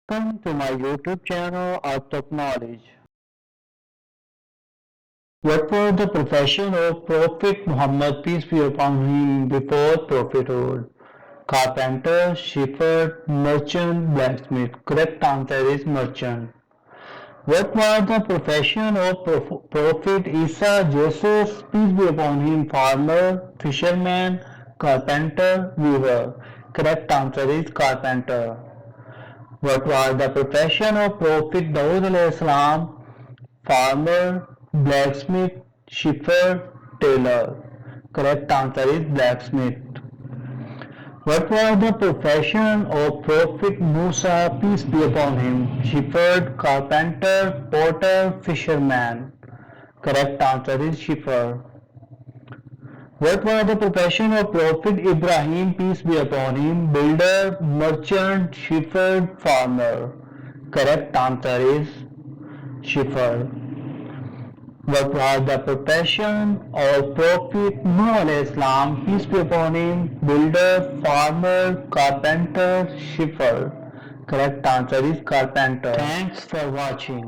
Welcome to my YouTube channel, Art of Knowledge. What was the profession of Prophet Muhammad, peace be upon him, before prophethood? Carpenter, shepherd, merchant, blacksmith. Correct answer is merchant. What was the profession of Prophet Isa, Jesus, peace be upon him? Farmer, fisherman, carpenter, weaver. Correct answer is carpenter. What was the profession of Prophet Dawood alayhi salam? Farmer, blacksmith, shepherd, tailor. Correct answer is blacksmith. What was the profession of Prophet Musa, peace be upon him? Shepherd, carpenter, potter, fisherman. Correct answer is shepherd. What was the profession of Prophet Ibrahim, peace be upon him? Builder, merchant, shepherd, farmer. Correct answer is shepherd. What was the profession of Prophet Noah alayhi salam, peace be upon him? Builder, farmer, carpenter, shepherd. Correct answer is carpenter. Thanks for watching.